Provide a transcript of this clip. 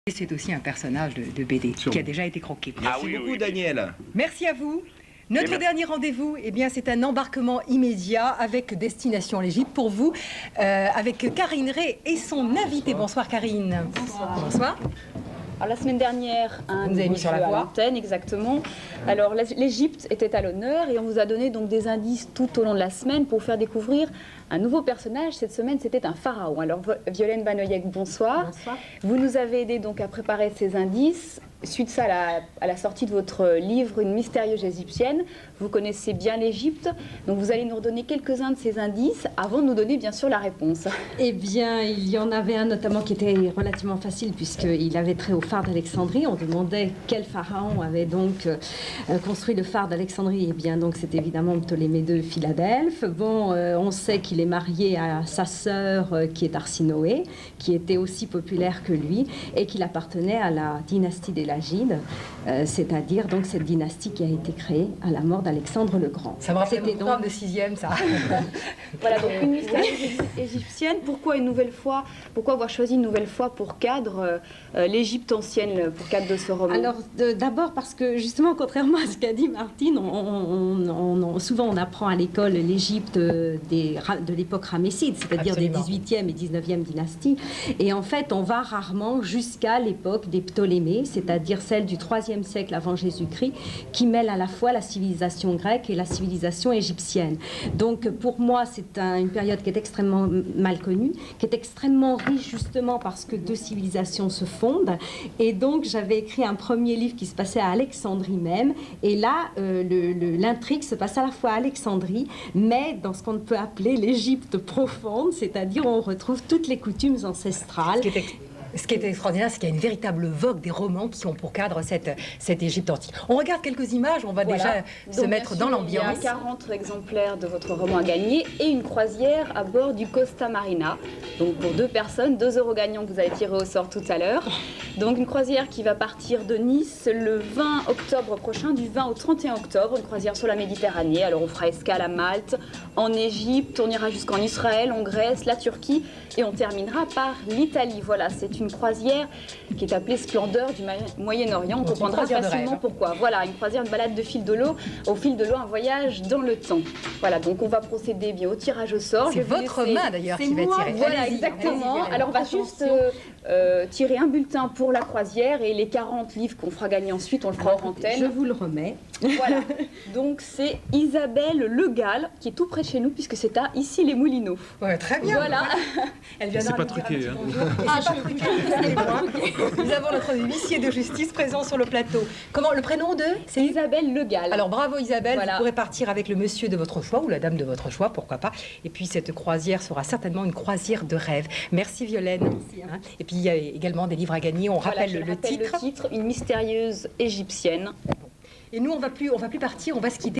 C'est aussi un personnage de BD qui a déjà été croqué. Merci beaucoup, Daniel. Merci à vous. Notre dernier rendez-vous, eh bien, c'est un embarquement immédiat avec destination l'Égypte pour vous, avec Karine Ray et son invité. Bonsoir Karine. Bonsoir. Bonsoir. Alors, la semaine dernière, vous avez mis sur la voie. Antenne, exactement. Alors l'Égypte était à l'honneur et on vous a donné donc des indices tout au long de la semaine pour vous faire découvrir un nouveau personnage. Cette semaine, c'était un pharaon. Alors Violaine Banoyek, bonsoir. Bonsoir. Vous nous avez aidé donc à préparer ces indices. Suite ça, à la sortie de votre livre, Une mystérieuse égyptienne, vous connaissez bien l'Égypte, donc vous allez nous redonner quelques-uns de ces indices avant de nous donner bien sûr la réponse. Eh bien, il y en avait un notamment qui était relativement facile puisqu'il avait trait au phare d'Alexandrie. On demandait quel pharaon avait donc construit le phare d'Alexandrie. Eh bien, donc c'est évidemment Ptolémée II Philadelphe. Bon, on sait qu'il est marié à sa sœur qui est Arsinoé, qui était aussi populaire que lui et qu'il appartenait à la dynastie des Lagides, c'est-à-dire donc cette dynastie qui a été créée à la mort d'Alexandre le Grand. Ça me rappelle C'était mon donc programme de 6e, ça. Voilà, donc une mystérieuse égyptienne. Pourquoi une nouvelle fois, pourquoi avoir choisi une nouvelle fois pour cadre l'Égypte ancienne, pour cadre de ce roman? Alors, d'abord parce que justement, contrairement à ce qu'a dit Martine, souvent on apprend à l'école l'Égypte de l'époque ramesside, c'est-à-dire des 18e et 19e dynasties. Et en fait, on va rarement jusqu'à l'époque des Ptolémées, c'est-à-dire celle du 3e siècle avant Jésus-Christ, qui mêle à la fois la civilisation grecque et la civilisation égyptienne. Donc, pour moi, c'est une période qui est extrêmement mal connue, qui est extrêmement riche justement parce que deux civilisations se fondent. Et donc, j'avais écrit un premier livre qui se passait à Alexandrie même. Et là, l'intrigue se passe à la fois à Alexandrie, mais dans ce qu'on peut appeler l'Égypte profonde, c'est-à-dire on retrouve toutes les coutumes ancestrales. Ce qui est extraordinaire, c'est qu'il y a une véritable vogue des romans qui ont pour cadre cette Égypte antique. On regarde quelques images, on va déjà se mettre dans l'ambiance. Il y a 40 exemplaires de votre roman à gagner et une croisière à bord du Costa Marina. Donc pour 2 personnes, 2 € gagnants que vous avez tiré au sort tout à l'heure. Donc une croisière qui va partir de Nice le 20 octobre prochain, du 20 au 31 octobre. Une croisière sur la Méditerranée. Alors on fera escale à Malte, en Égypte, on ira jusqu'en Israël, en Grèce, la Turquie et on terminera par l'Italie. Voilà, c'est une croisière qui est appelée Splendeur du Moyen-Orient. On comprendra facilement pourquoi. Voilà, une croisière, une balade de fil de l'eau. Au fil de l'eau, un voyage dans le temps. Voilà, donc on va procéder bien au tirage au sort. C'est votre main d'ailleurs qui va tirer. Voilà, exactement. Alors on va juste tirer un bulletin pour la croisière et les 40 livres qu'on fera gagner ensuite, on le fera hors antenne. Je vous le remets. Voilà, donc c'est Isabelle Le Gall qui est tout près de chez nous puisque c'est à Issy-les-Moulineaux. Ouais, très bien. Voilà. Elle vient C'est pas truqué. Hein. Nous avons notre huissier de justice présent sur le plateau. Comment le prénom de? C'est Isabelle Le Gall. Alors bravo Isabelle, Voilà. Vous pourrez partir avec le monsieur de votre choix ou la dame de votre choix, pourquoi pas. Et puis cette croisière sera certainement une croisière de rêve. Merci Violaine. Merci, hein. Et puis il y a également des livres à gagner. On rappelle le titre. Une mystérieuse égyptienne. Et nous on va plus partir, on va se quitter.